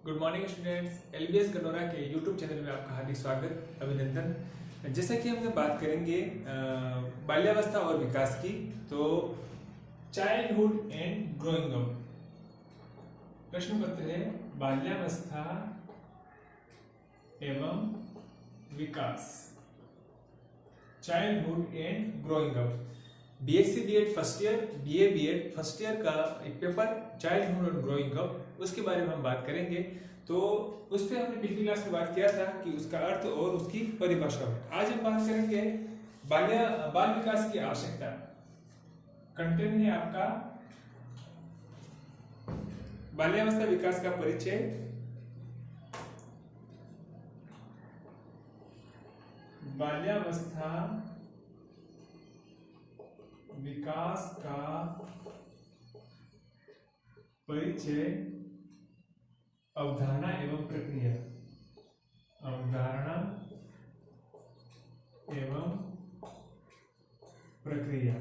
Good morning students. LBS गनोरा के YouTube channel में आपका हार्दिक स्वागत, अभिनंदन। जैसा कि हम बात करेंगे बाल्यावस्था और विकास की, तो चाइल्डहुड एंड ग्रोइंग अप प्रश्न पत्र है बाल्यावस्था एवं विकास, childhood and growing up. BSc BEd first year, BA BEd first year का एक paper childhood and growing up, उसके बारे में हम बात करेंगे। तो उस पर हमने पिछली क्लास में बात किया था कि उसका अर्थ और उसकी परिभाषा। आज हम बात करेंगे बाल विकास की आवश्यकता। कंटेंट है आपका बाल्यावस्था विकास का परिचय, बाल्यावस्था विकास का परिचय, अवधारणा एवं प्रक्रिया, अवधारणा एवं प्रक्रिया।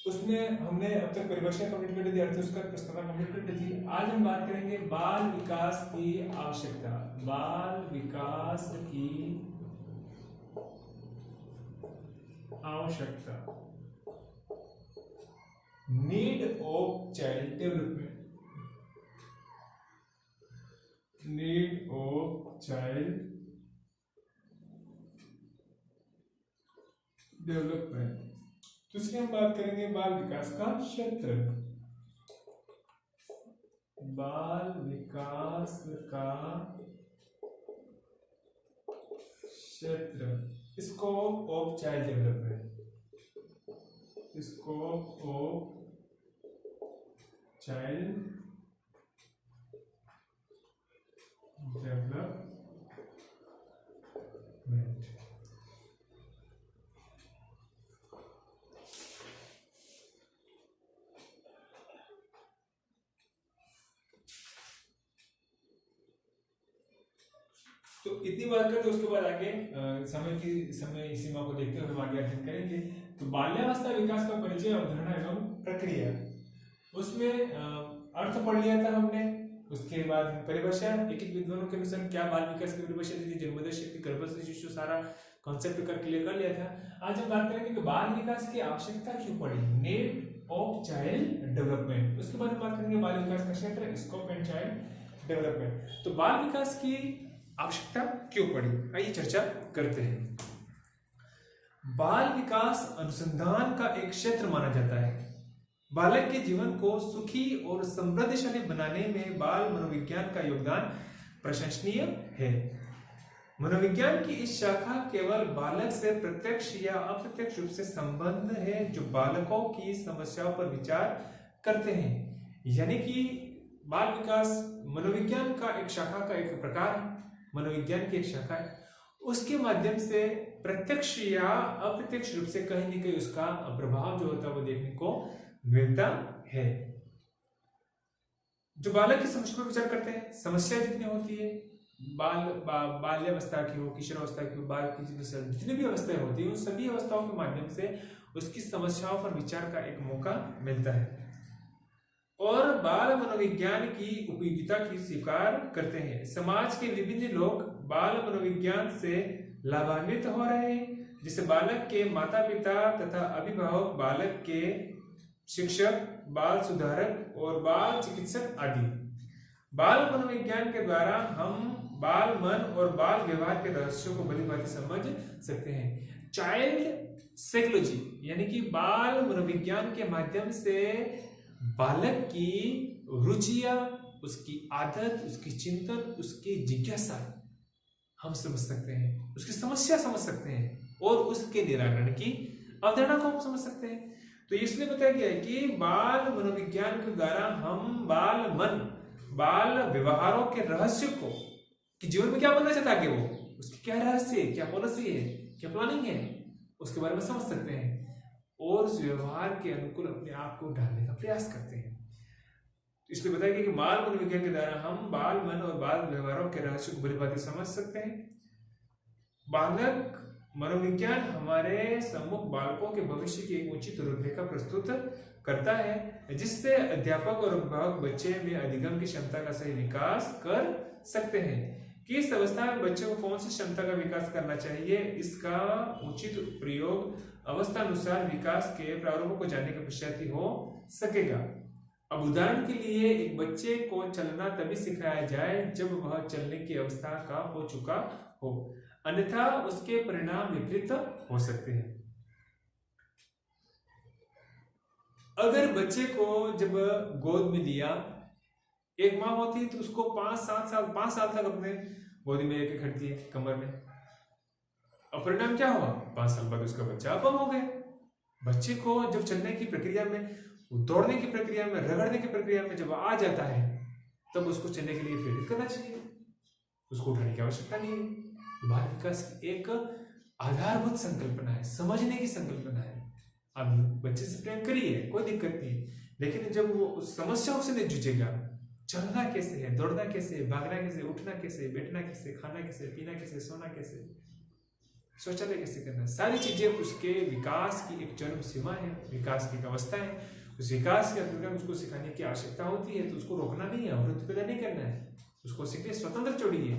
उसमें हमने अब तक परिभाषा कंप्लीट कर दी, अर्थ उसका प्रस्तावना कंप्लीट कर दी थी। आज हम बात करेंगे बाल विकास की आवश्यकता, बाल विकास की आवश्यकता, need of child development, need of child development. दूसरी हम बात करेंगे बाल विकास का क्षेत्र, बाल विकास का क्षेत्र, scope of child development, scope of child development. तो इतनी बात करते उसके बाद आगे समय सीमा को देखते हुए हम आगे अध्ययन करेंगे। तो बाल्यावस्था विकास का परिचय, अवधारणा एवं प्रक्रिया, उसमें अर्थ पढ़ लिया था हमने। उसके बाद परिभाषा, एक एक विद्वानों के अनुसार क्या बाल विकास की परिभाषा दी थी, जन्मोदय शक्ति, गर्भस्थ शिशु, सारा कॉन्सेप्ट क्लियर कर लिया था। आज हम बात करेंगे कि बाल विकास की आवश्यकता क्यों पड़ी, नीड ऑफ चाइल्ड डेवलपमेंट। उसके बाद हम बात करेंगे बाल विकास का क्षेत्र, स्कोप एंड चाइल्ड डेवलपमेंट। तो बाल विकास की आवश्यकता क्यों पड़ी, आइए चर्चा करते हैं। बाल विकास अनुसंधान का एक क्षेत्र माना जाता है। बालक के जीवन को सुखी और समृद्धशाली बनाने में बाल मनोविज्ञान का योगदान प्रशंसनीय है। मनोविज्ञान की इस शाखा केवल बालक से प्रत्यक्ष या अप्रत्यक्ष रूप से संबंध है, जो बालकों की समस्याओं पर विचार करते हैं। यानी कि बाल विकास मनोविज्ञान का एक शाखा का एक प्रकार है, मनोविज्ञान की एक शाखा है। उसके माध्यम से प्रत्यक्ष या अप्रत्यक्ष रूप से कहीं न कहीं उसका प्रभाव जो होता है वो देखने को मिलता है। जो बालक की समस्या पर विचार करते हैं, समस्या जितनी होती है, बाल्यावस्था की हो, किशोरावस्था की हो, बाल की जितनी भी अवस्थाएं होती है, उन सभी अवस्थाओं के माध्यम से उसकी समस्याओं पर विचार का एक मौका मिलता है और बाल मनोविज्ञान की उपयोगिता की स्वीकार करते हैं। समाज के विभिन्न लोग बाल मनोविज्ञान से लाभान्वित हो रहे हैं, जिसे बालक के माता पिता तथा अभिभावक, बालक के शिक्षक, बाल सुधारक और बाल चिकित्सक आदि। बाल मनोविज्ञान के द्वारा हम बाल मन और बाल व्यवहार के रहस्यों को भली भांति समझ सकते हैं। चाइल्ड साइकोलॉजी यानी कि बाल मनोविज्ञान के माध्यम से बालक की रुचियां, उसकी आदत, उसकी चिंतन, उसकी जिज्ञासा हम समझ सकते हैं, उसकी समस्या समझ सकते हैं और उसके निराकरण की अवधारणा को हम समझ सकते हैं। तो इसलिए बताया गया है कि बाल मनोविज्ञान के द्वारा हम बाल मन, बाल व्यवहारों के रहस्य को, कि जीवन में क्या बनना चाहता है, आगे वो उसकी क्या रहस्य है, क्या पॉलिसी है, क्या प्लानिंग है, उसके बारे में समझ सकते हैं और उस व्यवहार के अनुकूल अपने आप को ढालने का प्रयास करते हैं। इसलिए बताया गया कि बाल मनोविज्ञान के द्वारा हम बाल मन और बाल व्यवहारों के रहस्य को भली भांति समझ सकते हैं। बालक मनोविज्ञान हमारे सम्मुख बालकों के भविष्य की एक उचित रूपरेखा प्रस्तुत करता है, जिससे अध्यापक और अभिभावक बच्चे में अधिगम की क्षमता का सही विकास कर सकते हैं। किस अवस्था में बच्चे को कौन सी क्षमता का विकास करना चाहिए, इसका उचित प्रयोग अवस्थानुसार विकास के प्रारूपों को जानने के पश्चात ही हो सकेगा। अब उदाहरण के लिए एक बच्चे को चलना तभी सिखाया जाए जब वह चलने की अवस्था का हो चुका हो, अन्यथा उसके परिणाम विपरीत हो सकते हैं। अगर बच्चे को जब गोद में लिया, एक माँ होती है तो उसको 5 साल तक अपने गोदी में लेके खड़ती है कमर में, और परिणाम क्या हुआ, 5 साल बाद उसका बच्चा अपंग हो गया। बच्चे को जब चलने की प्रक्रिया में, दौड़ने की प्रक्रिया में, रगड़ने की प्रक्रिया में जब आ जाता है, तब उसको चलने के लिए प्रेरित करना चाहिए, उसको उठाने की आवश्यकता नहीं है। बाल विकास की एक आधारभूत संकल्पना है, समझने की संकल्पना है। आप बच्चे से प्रेम करिए, कोई दिक्कत नहीं, लेकिन जब वो उस समस्याओं से नहीं जूझेगा, चलना कैसे है, दौड़ना कैसे है, भागना कैसे, उठना कैसे, बैठना कैसे, खाना कैसे, पीना कैसे, सोना कैसे, शौचालय कैसे करना, सारी चीजें उसके विकास की एक चरम सीमा है, विकास की एक अवस्था है। उस विकास के अंतर्गत उसको सिखाने की आवश्यकता होती है, तो उसको रोकना नहीं है, अवरुद्ध पैदा नहीं करना है, उसको सीखने स्वतंत्र छोड़िए।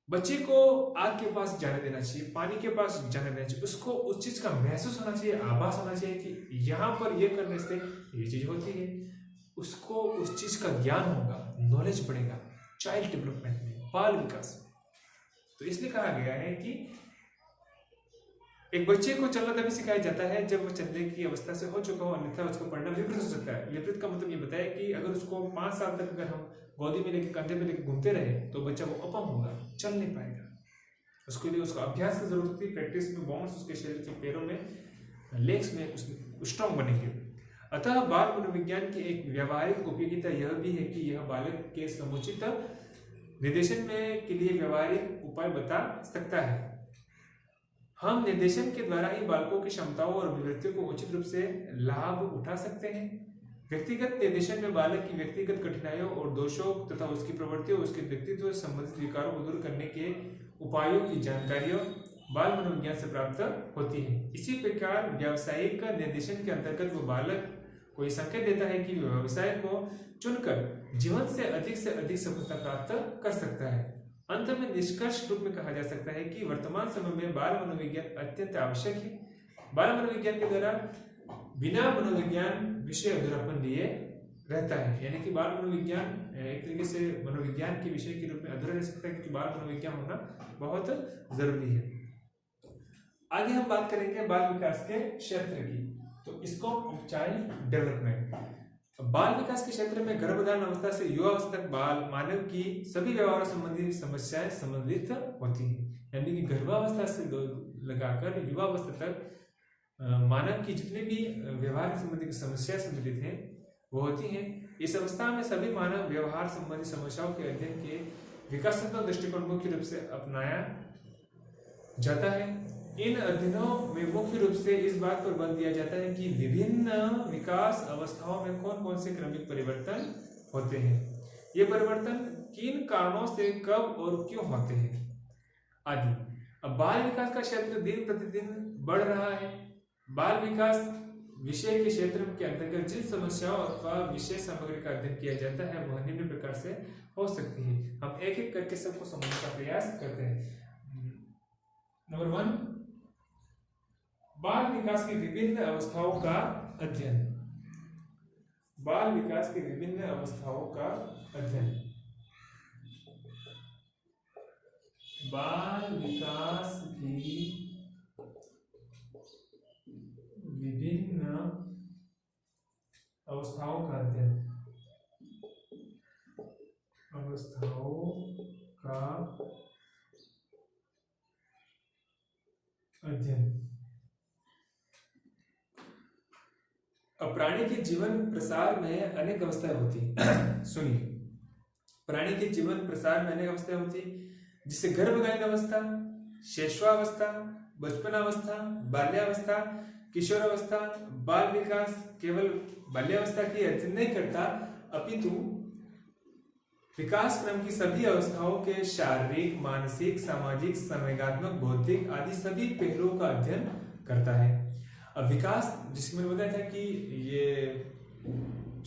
बच्चे को आग के पास जाने देना चाहिए, पानी के पास जाने देना चाहिए, उसको उस चीज का महसूस होना चाहिए, आभास होना चाहिए कि यहाँ पर ये करने से ये चीज होती है। उसको उस चीज का ज्ञान होगा, नॉलेज बढ़ेगा चाइल्ड डेवलपमेंट में, बाल विकास में। तो इसलिए कहा गया है कि एक बच्चे को चलना तभी सिखाया जाता है जब वो चलने की अवस्था से हो चुका हो, अन्यथा उसका परिणाम विपरीत हो सकता है। विपरीत का मतलब ये बताया कि अगर उसको 5 साल तक अगर हम गोदी में लेके, कंधे में लेके घूमते रहे, तो बच्चा वो अपंग होगा, चल नहीं पाएगा। उसके लिए उसको अभ्यास की जरूरत होती है, प्रैक्टिस में बोन्स उसके शरीर के पैरों में, लेग्स में स्ट्रॉन्ग बनेंगे। अतः बाल मनोविज्ञान की एक व्यावहारिक उपयोगिता यह भी है कि यह बालक के समुचित निर्देशन में के लिए व्यावहारिक उपाय बता सकता है। हम निर्देशन के द्वारा ही बालकों की क्षमताओं और अभिव्यक्तियों को उचित रूप से लाभ उठा सकते हैं। व्यक्तिगत निर्देशन में बालक की व्यक्तिगत कठिनाइयों और दोषों तथा उसकी प्रवृत्तियों, उसके व्यक्तित्व से संबंधित विकारों को दूर करने के उपायों की जानकारियों बाल मनोविज्ञान से प्राप्त होती है। इसी प्रकार व्यावसायिक निर्देशन के अंतर्गत वो बालक को ये संकेत देता है कि व्यवसाय को चुनकर जीवन से अधिक सफलता प्राप्त कर सकता है। अंत में निष्कर्ष रूप में कहा जा सकता है कि वर्तमान समय में बाल मनोविज्ञान अत्यंत आवश्यक है। बाल मनोविज्ञान के द्वारा बिना मनोविज्ञान विषय अधूरापन लिए रहता है, यानी कि बाल मनोविज्ञान एक तरीके से मनोविज्ञान के विषय के रूप में अधूरा रह सकता है, क्योंकि बाल मनोविज्ञान होना बहुत जरूरी है। आगे हम बात करेंगे बाल विकास के क्षेत्र की, तो इसको चाइल्ड डेवलपमेंट। बाल विकास के क्षेत्र में गर्भधारण अवस्था से युवा अवस्था तक बाल मानव की सभी व्यवहार संबंधी समस्याएं संबंधित होती हैं, यानी कि गर्भावस्था से लगाकर युवा अवस्था तक मानव की जितने भी व्यवहार संबंधी समस्याएं संबंधित हैं वो होती हैं। इस अवस्था में सभी मानव व्यवहार संबंधी समस्याओं के अध्ययन के विकासात्मक दृष्टिकोण मुख्य रूप से अपनाया जाता है। इन अध्ययनों में मुख्य रूप से इस बात पर बल दिया जाता है कि विभिन्न विकास अवस्थाओं में कौन कौन से क्रमिक परिवर्तन होते हैं, ये परिवर्तन किन कारणों से कब और क्यों होते हैं आदि। अब बाल विकास का क्षेत्र दिन प्रतिदिन बढ़ रहा है। बाल विकास विषय के क्षेत्र के अंतर्गत जिन समस्याओं अथवा विषय सामग्री का अध्ययन किया जाता है वह निम्न प्रकार से हो सकती है। हम एक एक करके सबको समझने का प्रयास करते हैं। नंबर 1, बाल विकास की विभिन्न अवस्थाओं का अध्ययन। बाल विकास की विभिन्न अवस्थाओं का अध्ययन। बाल विकास की विभिन्न अवस्थाओं का अध्ययन। अवस्थाओं का अध्ययन। प्राणी के जीवन प्रसार में अनेक अवस्थाएं होती हैं। सुनिए, प्राणी के जीवन प्रसार में अनेक अवस्थाएं होती हैं, जिसे गर्भकालीन अवस्था, शैशवावस्था, बचपनावस्था, बाल्यावस्था, किशोरावस्था। बाल विकास केवल बाल्यावस्था की अध्ययन नहीं करता, अपितु विकास क्रम की सभी अवस्थाओं के शारीरिक, मानसिक, सामाजिक, संवेगात्मक, बौद्धिक आदि सभी पहलुओं का अध्ययन करता है। अब विकास, जिसमें मैंने बताया था कि ये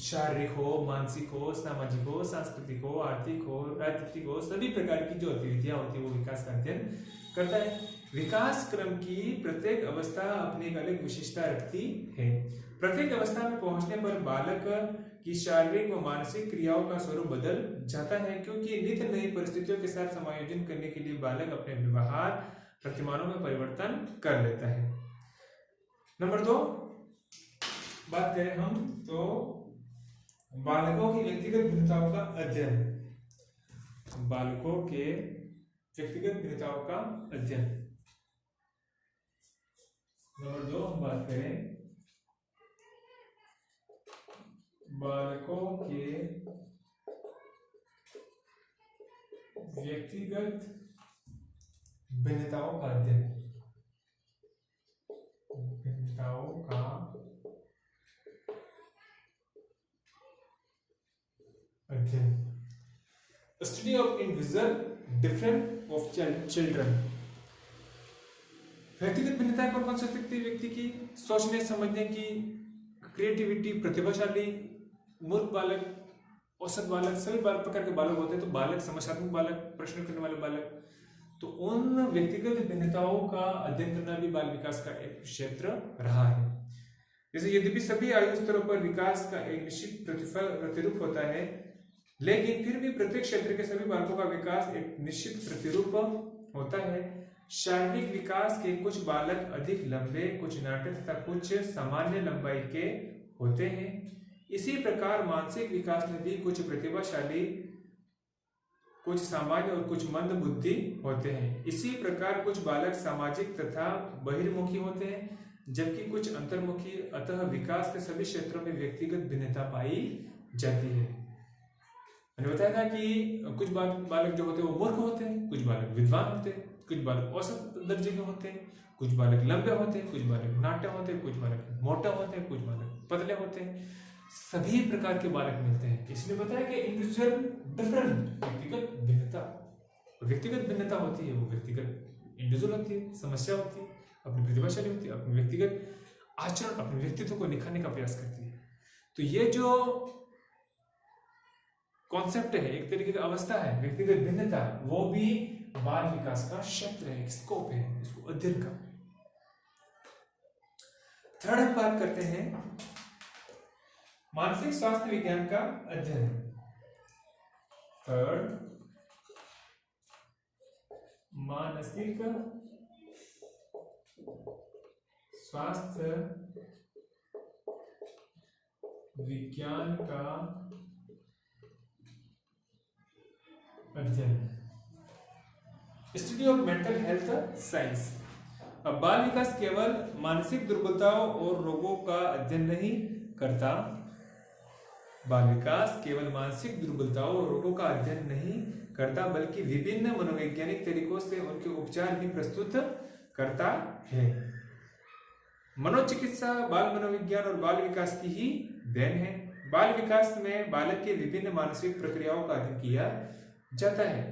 शारीरिक हो, मानसिक हो, सामाजिक हो, सांस्कृतिक हो, आर्थिक हो, राजनीतिक हो, सभी प्रकार की जो गतिविधियां होती है वो विकास का अध्ययन करता है। विकास क्रम की प्रत्येक अवस्था अपनी एक अलग विशेषता रखती है। प्रत्येक अवस्था में पहुंचने पर बालक की शारीरिक व मानसिक क्रियाओं का स्वरूप बदल जाता है, क्योंकि नित्य नई परिस्थितियों के साथ समायोजन करने के लिए बालक अपने व्यवहार प्रतिमानों में परिवर्तन कर लेता है। नंबर 2 बात करें हम तो बालकों की व्यक्तिगत भिन्नताओं का अध्ययन। बालकों के व्यक्तिगत भिन्नताओं का अध्ययन। नंबर 2 हम बात करें बालकों के व्यक्तिगत भिन्नताओं का अध्ययन। भिन्नताओं का अध्ययन। Study of individual different of children. व्यक्तिगत भिन्नता कौन कौन सी सकती है व्यक्ति की? सोचने समझने की, क्रिएटिविटी, प्रतिभाशाली, मूर्ख बालक, औसत बालक, सभी प्रकार के बालक होते हैं। तो बालक, समस्यात्मक बालक, प्रश्न करने वाले बालक, तो उन व्यक्तिगत भिन्नताओं का अध्ययन करना भी बाल विकास का एक क्षेत्र रहा है। जैसे यद्यपि सभी आयु स्तरों पर विकास का एक निश्चित प्रतिरूप होता है, लेकिन फिर भी प्रत्येक क्षेत्र के सभी बालकों का विकास एक निश्चित प्रतिरूप होता है। शारीरिक विकास के कुछ बालक अधिक लंबे, कुछ नाटे तथा कुछ सामान्य लंबाई के होते हैं। इसी प्रकार मानसिक विकास में भी कुछ प्रतिभाशाली, कुछ सामान्य और कुछ मंद बुद्धि होते हैं। इसी प्रकार कुछ बालक सामाजिक तथा बहिर्मुखी होते हैं, जबकि कुछ अंतर्मुखी। अतः विकास के सभी क्षेत्रों में व्यक्तिगत भिन्नता पाई जाती है। मैंने बताया था कि कुछ बालक जो होते हैं वो मूर्ख होते हैं, कुछ बालक विद्वान होते हैं, कुछ बालक औसत दर्जे के होते हैं, कुछ बालक लंबे होते हैं, कुछ बालक नाटे होते हैं, कुछ बालक मोटे होते हैं, कुछ बालक पतले होते हैं। सभी प्रकार के बालक मिलते हैं। इसलिए बताया कि इंडिविजुअल डिफरेंट, व्यक्तिगत भिन्नता। व्यक्तिगत भिन्नता होती है वो व्यक्तिगत इंडिविजुअल होती है, समस्या होती है, अपनी प्रतिभाशाली होती है, अपने व्यक्तिगत आचरण, अपने व्यक्तित्व को निखारने का प्रयास करती है। तो ये जो कॉन्सेप्ट है, एक तरीके का अवस्था है व्यक्तिगत भिन्नता, वो भी बाल विकास का क्षेत्र है, स्कोप है इसको अध्ययन का। थर्ड बात करते हैं मानसिक स्वास्थ्य विज्ञान का अध्ययन। थर्ड, मानसिक स्वास्थ्य विज्ञान का अध्ययन। Study of mental health science. अब बाल विकास केवल मानसिक दुर्बलताओं और रोगों का अध्ययन नहीं करता। बाल विकास केवल मानसिक दुर्बलताओं और रोगों का अध्ययन नहीं करता, बल्कि विभिन्न मनोवैज्ञानिक तरीकों से उनके उपचार भी प्रस्तुत करता है। मनोचिकित्सा बाल मनोविज्ञान और बाल विकास की ही देन है। बाल विकास में बालक के विभिन्न मानसिक प्रक्रियाओं का अध्ययन किया जाता है,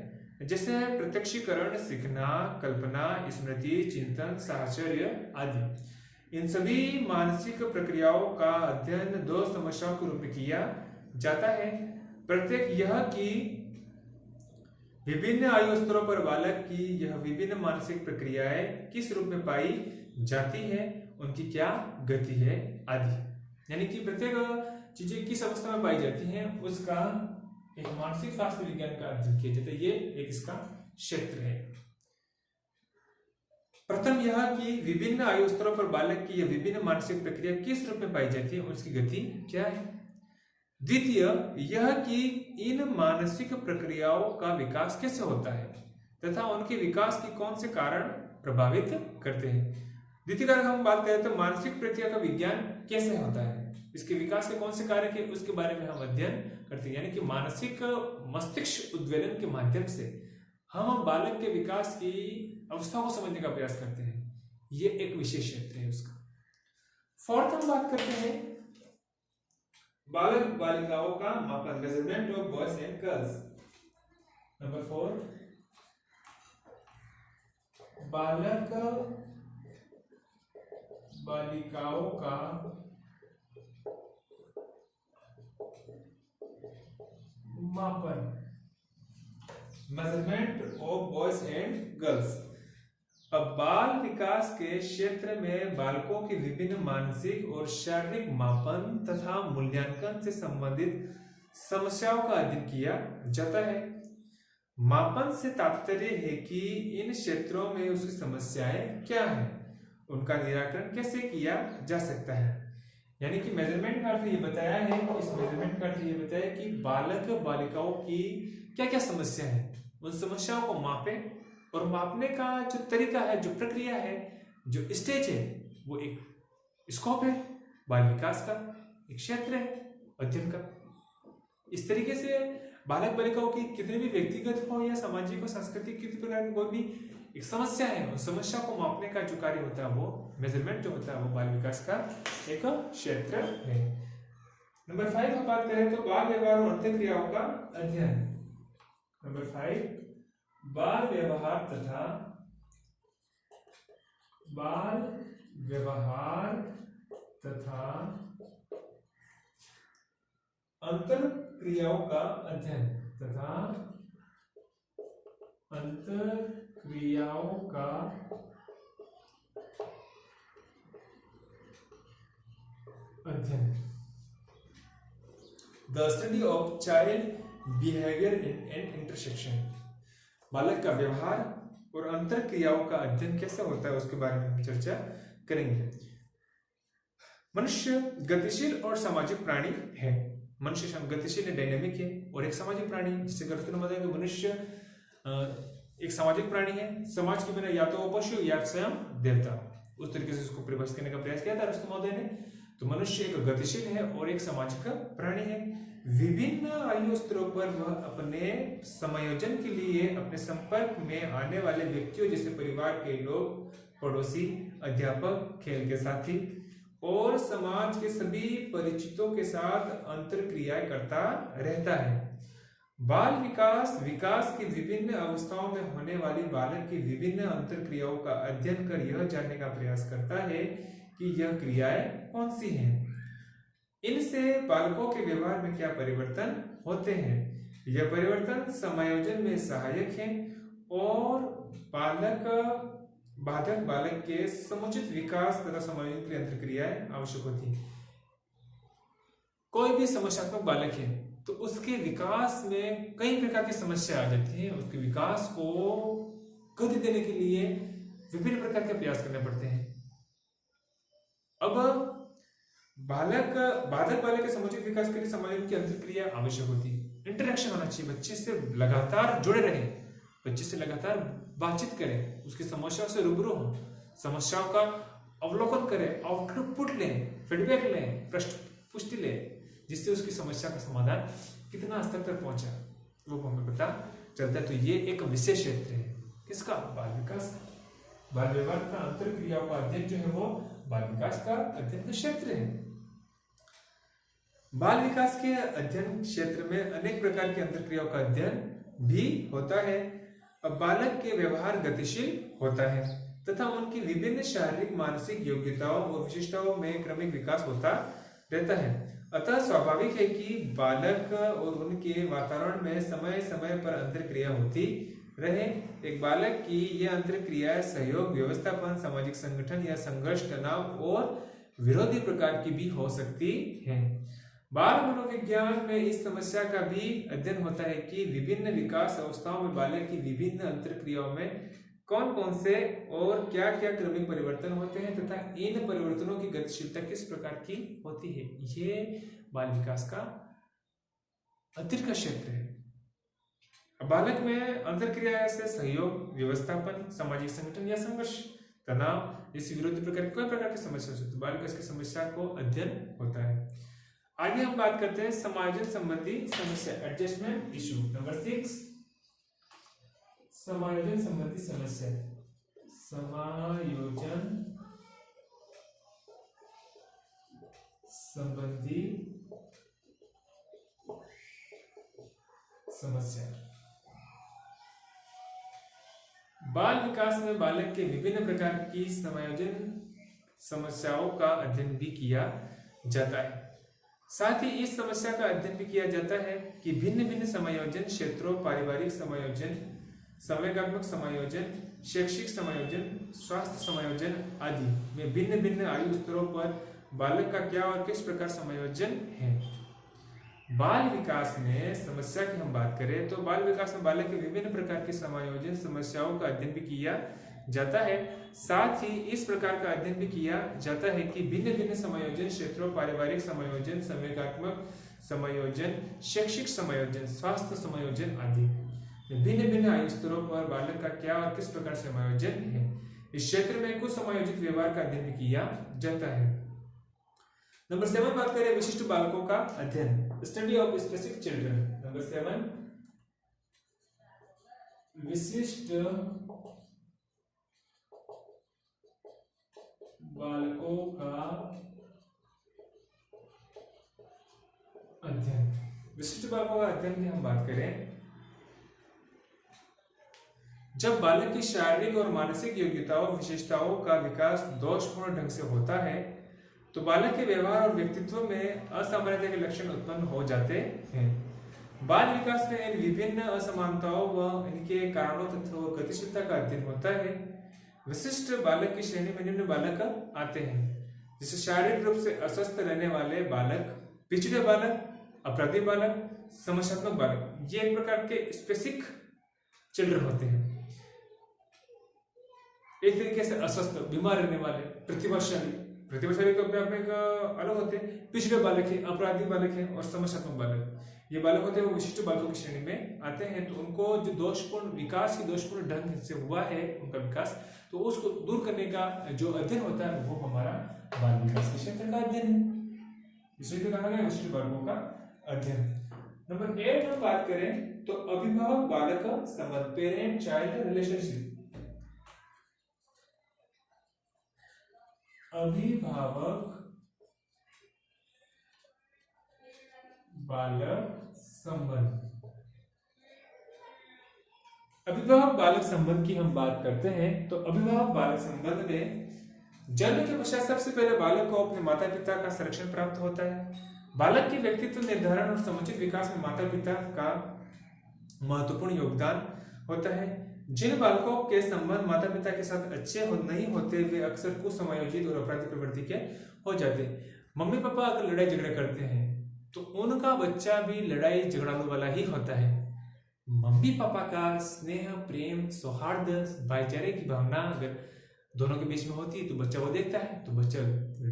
जैसे प्रत्यक्षीकरण, सीखना, कल्पना, स्मृति, चिंतन, साहचर्य आदि। इन सभी मानसिक प्रक्रियाओं का अध्ययन दो समस्याओं के रूप में किया जाता है। प्रत्येक यह कि विभिन्न आयु स्तरों पर बालक की यह विभिन्न मानसिक प्रक्रियाएं किस रूप में पाई जाती है, उनकी क्या गति है आदि। यानी कि प्रत्येक चीजें किस अवस्था में पाई जाती हैं उसका एक मानसिक स्वास्थ्य विज्ञान का अध्ययन किया जाता है। ये एक इसका क्षेत्र है। प्रथम यह कि विभिन्न आयु स्तरों पर बालक की यह विभिन्न मानसिक प्रक्रिया किस रूप में पाई जाती है, उसकी गति क्या है। द्वितीय यह कि इन मानसिक प्रक्रियाओं का विकास कैसे होता है तथा उनके विकास की कौन से कारण प्रभावित करते हैं। द्वितीय कारक हम बात करें तो मानसिक प्रक्रिया का विज्ञान कैसे होता है, इसके विकास के कौन से कारक है उसके बारे में हम अध्ययन करते हैं। यानी कि मानसिक मस्तिष्क उद्वेलन के माध्यम से हम बालक के विकास की अवस्था को समझने का प्रयास करते हैं। ये एक विशेष क्षेत्र है उसका। फोर्थ हम बात करते हैं बालक बालिकाओं का मापन, measurement of boys and girls. Number 4, बालक बालिकाओं का मापन, measurement of boys and girls. अब बाल विकास के क्षेत्र में बालकों की विभिन्न मानसिक और शारीरिक मापन तथा मूल्यांकन से संबंधित समस्याओं का अध्ययन किया जाता है। मापन से तात्पर्य है कि इन क्षेत्रों में उसकी समस्याएं क्या हैं, उनका निराकरण कैसे किया जा सकता है। यानी कि मेजरमेंट का अर्थ ये बताया है, इस मेजरमेंट का अर्थ ये बताया कि बालक बालिकाओं की क्या क्या समस्या है, उन समस्याओं को मापे, और मापने का जो तरीका है, जो प्रक्रिया है, जो स्टेज है, वो एक स्कोप है, बाल विकास का एक क्षेत्र है अध्ययन का। इस तरीके से बालक बालिकाओं की कितने भी व्यक्तिगत हो या सामाजिक और सांस्कृतिक किसी प्रकार की कोई भी एक समस्या है, उस समस्या को मापने का जो कार्य होता है, वो मेजरमेंट जो होता है, वो बाल विकास का एक क्षेत्र है। नंबर 5 हम बात करें तो बाल व्यवहार और अंतःक्रियाओं का अध्ययन। नंबर 5, बाल व्यवहार तथा अंतःक्रियाओं का अध्ययन the study of child behaviour and intersection. बालक का व्यवहार और अंतःक्रियाओं का अध्ययन कैसे होता है, उसके बारे में हम चर्चा करेंगे। मनुष्य गतिशील और सामाजिक प्राणी है। मनुष्य गतिशील है, डायनेमिक है, और एक सामाजिक प्राणी, जिसे अरस्तु ने बताया कि मनुष्य एक सामाजिक प्राणी है। समाज के बिना या तो वो पशु या स्वयं देवता, उस तरीके से उसको परिभाषित करने का प्रयास किया था अरस्तु महोदय ने। तो मनुष्य एक गतिशील है और एक सामाजिक प्राणी है। विभिन्न आयु स्तरों पर वह अपने समायोजन के लिए अपने संपर्क में आने वाले व्यक्तियों जैसे परिवार के लोग, पड़ोसी, अध्यापक, खेल के साथी और समाज के सभी परिचितों के साथ अंतर्क्रियाएं करता रहता है। बाल विकास की विभिन्न अवस्थाओं में होने वाली बालक की विभिन्न अंतर्क्रियाओं का अध्ययन कर यह जानने का प्रयास करता है कि यह क्रियाएं कौन सी हैं, इनसे बालकों के व्यवहार में क्या परिवर्तन होते हैं, यह परिवर्तन समायोजन में सहायक हैं और बालक के समुचित विकास तथा समायोजन के लिए अंतर्क्रियाएं आवश्यक होती हैं। कोई भी समस्यात्मक बालक है तो उसके विकास में कई प्रकार की समस्या आ जाती है। उसके विकास को गति देने के लिए विभिन्न प्रकार के प्रयास करने पड़ते हैं। अब बालक के समुचित विकास के लिए समायोजन की अंतर्क्रिया आवश्यक होती है। इंटरेक्शन होना चाहिए, बच्चे से लगातार जुड़े रहे, बच्चे से लगातार बातचीत करें, उसकी समस्याओं से रूबरू हो, समस्याओं का अवलोकन करें, आउटपुट लें, फीडबैक लें, प्रश्न पुष्टि लें, जिससे उसकी समस्या का समाधान कितना स्तर तक पहुंचा वो हमें पता चलता है। तो ये एक विशेष क्षेत्र है किसका, बाल विकास। बाल व्यवहार का अंतर्क्रियाओं का अध्ययन जो है वो बाल विकास का अध्ययन का क्षेत्र है। बाल विकास के अध्ययन क्षेत्र में अनेक प्रकार की अंतर्क्रियाओं का अध्ययन भी होता है। अब बालक के व्यवहार गतिशील होता है तथा उनकी विभिन्न शारीरिक मानसिक योग्यताओं और विशिष्टताओं में क्रमिक विकास होता रहता है। अतः स्वाभाविक है कि बालक और उनके वातावरण में समय समय पर अंतर्क्रिया होती रहे। एक बालक की यह अंतर्क्रिया सहयोग, व्यवस्थापन, सामाजिक संगठन या संघर्ष, तनाव और विरोधी प्रकार की भी हो सकती है। बाल मनोविज्ञान में इस समस्या का भी अध्ययन होता है कि विभिन्न विकास अवस्थाओं में बालक की विभिन्न अंतर्क्रियाओं में कौन कौन से और क्या क्या क्रमिक परिवर्तन होते हैं तथा इन परिवर्तनों की गतिशीलता किस प्रकार की होती है। ये बाल विकास का अध्ययन का क्षेत्र है। बालक में अंतर्क्रिया से सहयोग, व्यवस्थापन, सामाजिक संगठन या संघर्ष, तनाव जैसी विरोधी प्रकार कोई प्रकार की समस्या हो सकती है। बाल विकास की समस्या को अध्ययन होता है। आगे हम बात करते हैं समायोजन संबंधी समस्या, एडजस्टमेंट इशू। नंबर 6, समायोजन संबंधी समस्या। समायोजन संबंधी समस्या। बाल विकास में बालक के विभिन्न प्रकार की समायोजन समस्याओं का अध्ययन भी किया जाता है। साथ ही इस समस्या का अध्ययन भी किया जाता है कि भिन्न भिन्न समायोजन क्षेत्रों, पारिवारिक समायोजन, संवेगात्मक समायोजन, शैक्षिक समायोजन, स्वास्थ्य समायोजन आदि में भिन्न भिन्न आयु स्तरों पर बालक का क्या और किस प्रकार समायोजन है। बाल विकास में समस्या की हम बात करें तो बाल विकास में बालक के विभिन्न प्रकार की समायोजन समस्याओं का अध्ययन भी किया जाता है। साथ ही इस प्रकार का अध्ययन भी किया जाता है कि भिन्न भिन्न समायोजन क्षेत्रों, पारिवारिक समायोजन, संवेगात्मक समायोजन, शैक्षिक समायोजन, स्वास्थ्य समायोजन आदि भिन्न भिन्न आयु स्तरों पर बालक का क्या और किस प्रकार समायोजन है। इस क्षेत्र में कुछ समायोजित व्यवहार का अध्ययन भी किया जाता है। नंबर 7 बात करें विशिष्ट बालकों का अध्ययन, study of specific children. Number 7 विशिष्ट बालकों का अध्ययन। विशिष्ट बालकों का अध्ययन की हम बात करें, जब बालक की शारीरिक और मानसिक योग्यताओं विशेषताओं का विकास दोषपूर्ण ढंग से होता है तो बालक के व्यवहार और व्यक्तित्व में असामान्यता के लक्षण उत्पन्न हो जाते हैं। बाल विकास में इन विभिन्न असमानताओं व इनके कारणों तथा गतिशीलता का अध्ययन होता है। विशिष्ट बालक की श्रेणी में निम्न बालक आते हैं, जैसे शारीरिक रूप से अस्वस्थ रहने वाले बालक, पिछड़े बालक, अपराधी बालक, समस्यात्मक बालक। ये एक प्रकार के स्पेसिफिक चिल्ड्रन होते हैं। एक तरीके से अस्वस्थ, बीमार रहने वाले, प्रतिभाशाली तो अपने आप में अलग होते हैं। पिछड़े बालक है, अपराधी बालक है और समस्यात्मक बालक, ये बालक होते हैं वो विशिष्ट बालकों की श्रेणी में आते हैं। तो उनको जो दोषपूर्ण विकास की दोषपूर्ण ढंग से हुआ है उनका विकास, तो उसको दूर करने का जो अध्ययन होता है वो हमारा बाल विकास के क्षेत्र का अध्ययन है। इसे कहा गया विशिष्ट बालकों का अध्ययन। नंबर 8 हम बात करें तो अभिभावक बालक संबंध, पेरेंट चाइल्ड रिलेशनशिप। अभिभावक बालक संबंध। अभिभावक बालक संबंध की हम बात करते हैं तो अभिभावक बालक संबंध में जन्म के पश्चात सबसे पहले बालक को अपने माता पिता का संरक्षण प्राप्त होता है। बालक के व्यक्तित्व निर्धारण और समुचित विकास में माता पिता का महत्वपूर्ण योगदान होता है। जिन बालकों के संबंध माता पिता के साथ अच्छे नहीं होते वे अक्सर कुसमायोजित और अपराधी प्रवृत्ति के हो जाते। मम्मी पापा अगर लड़ाई झगड़े करते हैं तो उनका बच्चा भी लड़ाई झगड़ालू वाला ही होता है। मम्मी पापा का स्नेह, प्रेम, सौहार्द, भाईचारे की भावना अगर दोनों के बीच में होती है तो बच्चा वो देखता है तो बच्चा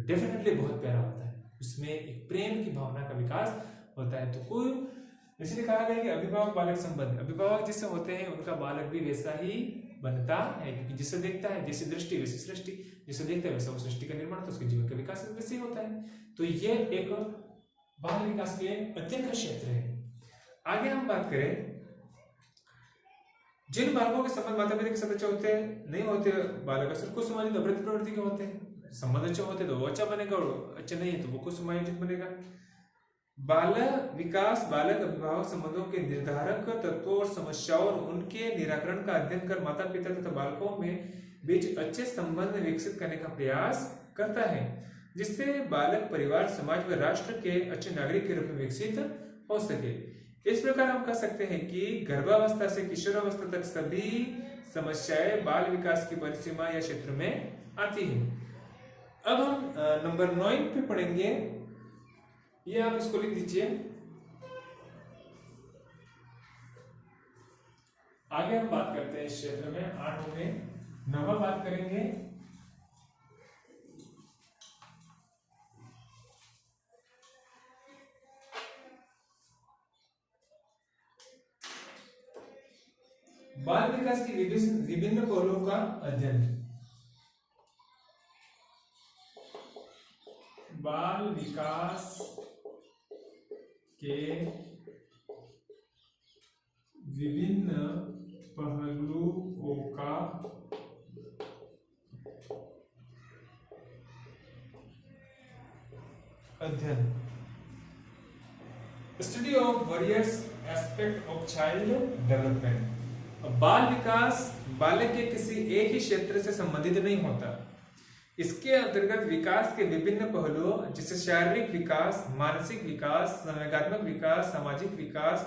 डेफिनेटली बहुत प्यारा होता है, उसमें एक प्रेम की भावना का विकास होता है। तो कोई इसलिए कहा गया कि अभिभावक बालक संबंध, अभिभावक जैसे होते हैं उनका बालक भी वैसा ही बनता है, क्योंकि जिसे देखता है, जैसी दृष्टि वैसी सृष्टि, जिसे देखता है वैसा वो सृष्टि का निर्माण, तो उसके जीवन का विकास वैसे ही होता है। तो ये एक बाल विकास के अध्ययन का क्षेत्र है। आगे हम बात करें, जिन बालकों के संबंध माता पिता के साथ अच्छे होते हैं नहीं होते, बालक अक्सर कुसमायोजित अपराधी प्रवृत्ति के होते हैं। संबंध अच्छे होते तो वो अच्छा बनेगा और अच्छे नहीं है तो वो कुसमायोजित बनेगा। बाल विकास बालक अभिभावक संबंधों के निर्धारक तत्वों और समस्याओं और उनके निराकरण का अध्ययन कर माता पिता तथा बालकों में बीच अच्छे संबंध विकसित करने का प्रयास करता है, जिससे बालक परिवार, समाज व राष्ट्र के अच्छे नागरिक के रूप में विकसित हो सके। इस प्रकार हम कह सकते हैं कि गर्भावस्था से किशोरावस्था तक सभी समस्याएं बाल विकास की परिसीमा या क्षेत्र में आती है। अब हम नंबर 9 पे पढ़ेंगे, ये आप इसको लिख दीजिए। आगे हम बात करते हैं इस क्षेत्र में 8 हो गए, 9वां बात करेंगे बाल विकास की विभिन्न पहलुओं का अध्ययन। बाल विकास के विभिन्न पहलुओं का अध्ययन। Study of various aspect of child development. बाल विकास बालक के किसी एक ही क्षेत्र से संबंधित नहीं होता। इसके अंतर्गत विकास के विभिन्न पहलुओं जैसे शारीरिक विकास, मानसिक विकास, संवेगात्मक विकास, सामाजिक विकास,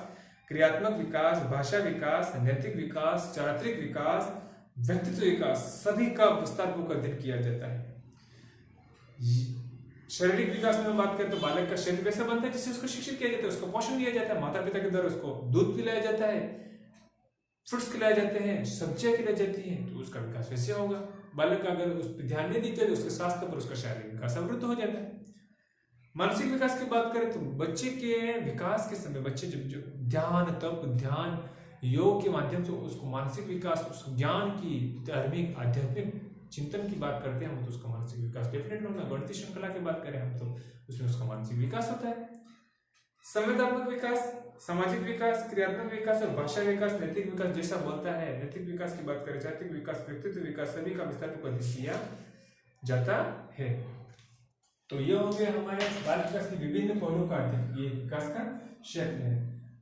क्रियात्मक विकास, भाषा विकास, नैतिक विकास, चारित्रिक विकास, व्यक्तित्व विकास सभी का विस्तारपूर्वक अध्ययन किया जाता है। शारीरिक विकास में हम बात करें तो बालक का शरीर वैसा बनता है जिससे उसको शिक्षित किया जाता है, उसको पोषण दिया जाता है, माता पिता के द्वारा उसको दूध पिलाया जाता है, फ्रूट्स खिलाए जाते हैं, सब्जियां खिलाई जाती हैं, तो उसका विकास वैसे होगा। बालक का अगर उस पर ध्यान नहीं देते तो उसके स्वास्थ्य पर उसका शारीरिक विकास अवरुद्ध हो जाता है। मानसिक विकास की बात करें तो बच्चे के विकास के समय बच्चे जब ध्यान, तप, ध्यान, योग के माध्यम से उसको मानसिक विकास, उसको ज्ञान की, धार्मिक, आध्यात्मिक चिंतन की बात करते हैं हम, तो उसका मानसिक विकास डेफिनेटली होगा। गणितीय श्रृंखला की बात करें हम तो उसमें उसका मानसिक विकास होता है। संवेदनात्मक विकास, सामाजिक विकास, क्रियात्मक विकास और भाषा विकास, नैतिक विकास जैसा बोलता है। नैतिक विकास की बात करें, चारित्रिक विकास, व्यक्तित्व विकास सभी का विस्तार अध्ययन किया जाता है। तो ये हो गया हमारे बाल विकास के विभिन्न पहलुओं का अध्ययन, ये विकास का क्षेत्र है।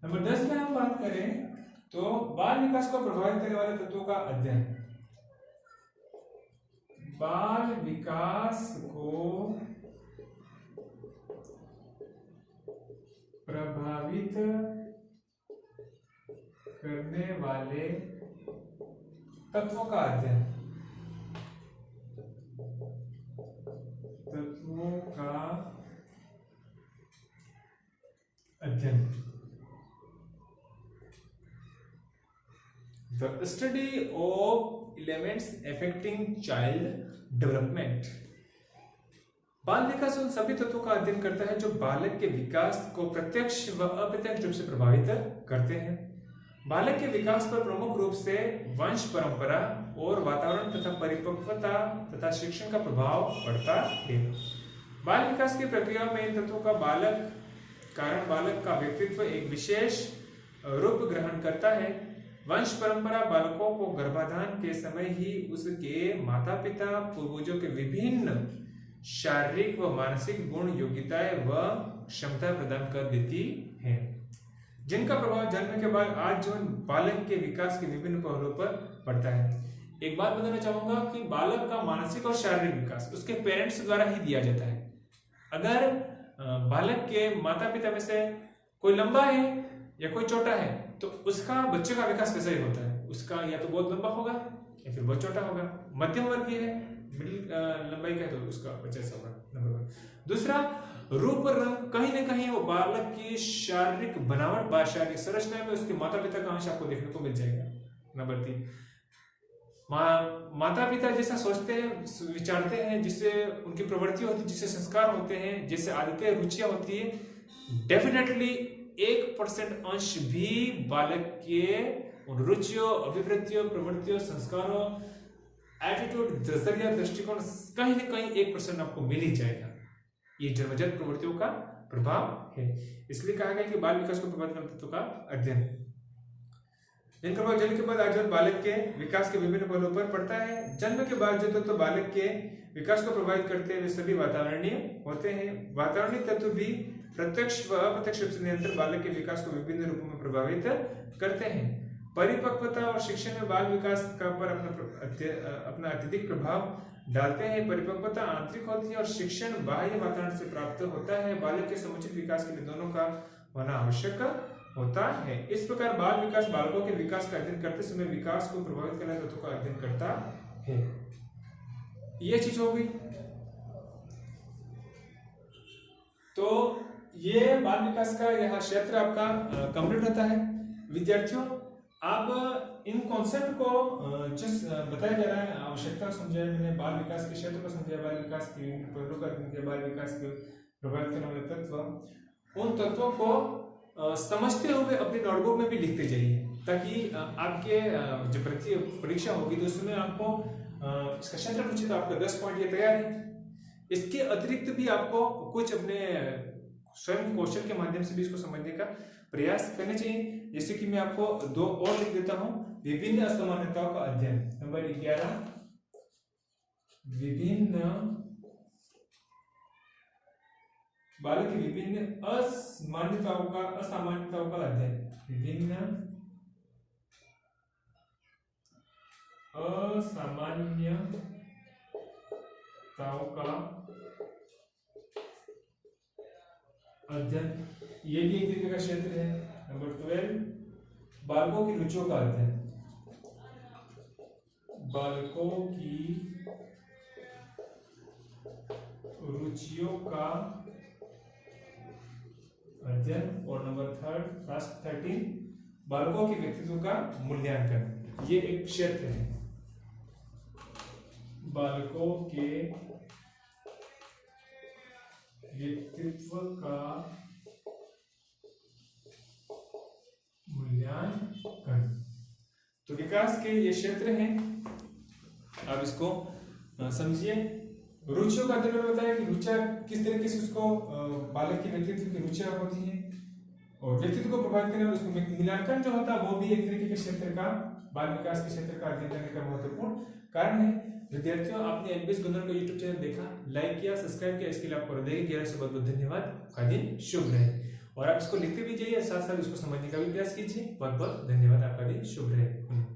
नंबर 10 में हम बात करें तो बाल विकास को प्रभावित करने वाले तत्वों का अध्ययन। बाल विकास को प्रभावित करने वाले तत्वों का अध्ययन। तत्वों का अध्ययन। The study of elements affecting child development। बाल विकास उन सभी तत्वों का अध्ययन करता है जो बालक के विकास को प्रत्यक्ष व अप्रत्यक्ष रूप से प्रभावित करते हैं। बालक के विकास पर प्रमुख रूप से वंश परंपरा और वातावरण तथा परिपक्वता तथा शिक्षण का प्रभाव पड़ता है। बाल विकास की प्रक्रिया में इन तत्वों का कारण बालक का व्यक्तित्व एक विशेष रूप ग्रहण करता है। वंश परंपरा बालकों को गर्भाधान के समय ही उसके माता पिता पूर्वजों के विभिन्न शारीरिक व मानसिक गुण, योग्यताएं व क्षमता प्रदान कर देती है, जिनका प्रभाव जन्म के बाद आज जीवन बालक के विकास के विभिन्न पहलुओं पर पड़ता है। एक बात बताना चाहूंगा कि बालक का मानसिक और शारीरिक विकास उसके पेरेंट्स द्वारा ही दिया जाता है। अगर बालक के माता पिता में से कोई लंबा है या कोई छोटा है तो उसका बच्चे का विकास वैसा ही होता है। उसका या तो बहुत लंबा होगा या फिर बहुत छोटा होगा। मध्यम वर्गीय है, मिडिल लंबाई का है तो उसका बच्चा ऐसा होगा। नंबर 1। दूसरा, रूप रंग कहीं ना कहीं वो बालक की शारीरिक बनावट, शारीरिक संरचना में उसके माता पिता का अंश आपको देखने को मिल जाएगा। नंबर 3, माता पिता जैसा सोचते हैं, विचारते हैं, जिससे उनकी प्रवृत्ति होती है, जिससे संस्कार होते हैं, जैसे आदतें, रुचियां होती है, डेफिनेटली 1% अंश भी बालक के उन रुचियों, अभिवृत्तियों, प्रवृत्तियों, संस्कारों, एटीट्यूड, नजरिया, दृष्टिकोण कहीं ना कहीं 1% आपको मिल ही जाएगा। ये जन्मजात प्रवृत्तियों का प्रभाव है। इसलिए कहा गया कि बाल विकास को प्रभावित करने तत्वों का अध्ययन। जिनका प्रभाव जन्म के बाद आजीवन बालक के विकास के विभिन्न पहलुओं पर पड़ता है। जन्म के बाद जो तत्व बालक के विकास को प्रभावित करते हैं वे सभी वातावरणीय होते हैं। वातावरणीय तत्व भी प्रत्यक्ष व अप्रत्यक्ष रूप से निरंतर बालक के विकास को विभिन्न रूपों में प्रभावित करते हैं। परिपक्वता और शिक्षण में बाल विकास का पर अपना अत्यधिक प्रभाव डालते हैं। परिपक्वता आंतरिक होती है और शिक्षण बाह्य वातावरण से प्राप्त होता है। बालक के समुचित विकास के लिए दोनों का होना आवश्यक होता है। इस प्रकार बाल विकास बालकों के विकास का अध्ययन करते समय विकास को प्रभावित करने तत्वों का अध्ययन करता है। ये चीज हो गई। तो ये बाल विकास का यह क्षेत्र आपका कंप्लीट होता है। विद्यार्थियों, आप इन कॉन्सेप्ट को जिस बताया जा रहा है, आवश्यकता समझाया मैंने, बाल विकास के क्षेत्र को समझाया, बाल विकास के पहलुओं का अध्ययन किया, बाल विकास के प्रभावित करने वाले तत्व, उन तत्वों को समझते हुए अपनी नोटबुक में भी लिखते जाइए, ताकि आपके जो परीक्षा होगी तो उसमें आपको इसका क्षेत्र पूछे तो आपका 10 पॉइंट ये तैयार है। इसके अतिरिक्त भी आपको कुछ अपने स्वयं कौशल के माध्यम से भी इसको समझने का प्रयास करने चाहिए। जैसे कि मैं आपको 2 और लिख देता हूं। विभिन्न असामान्यताओं का अध्ययन। नंबर 11, विभिन्न बालक की विभिन्न असामान्यताओं का अध्ययन। विभिन्न असामान्यताओं का अध्ययन, ये भी एक तरीके का क्षेत्र है। नंबर 12, बालकों की रुचियों का अध्ययन, बालकों की रुचियों का अध्ययन। और नंबर 13, बालकों के व्यक्तित्व का मूल्यांकन, ये एक क्षेत्र है। बालकों के व्यक्तित्व का मूल्यांकन। तो विकास के ये क्षेत्र हैं, आप इसको समझिए। रुचियों का अध्ययन मैंने बताया कि रुचियां किस तरीके से उसको बालक के व्यक्तित्व की रुचियां होती हैं और व्यक्तित्व को प्रभावित करने वाले उसको मूल्यांकन जो होता है वो भी एक तरीके के क्षेत्र का, बाल विकास के क्षेत्र का अध्ययन करने का महत्वपूर्ण कारण है। विद्यार्थियों, आपने एमबीएस गुंजन का यूट्यूब चैनल देखा, लाइक किया, सब्सक्राइब किया, इसके लिए आपको हृदय की गहराई से बहुत बहुत धन्यवाद। आपका दिन शुभ रहे। और आप इसको लिखते भी जाइए, साथ साथ इसको समझने का भी प्रयास कीजिए। बहुत बहुत धन्यवाद। आपका दिन शुभ रहे।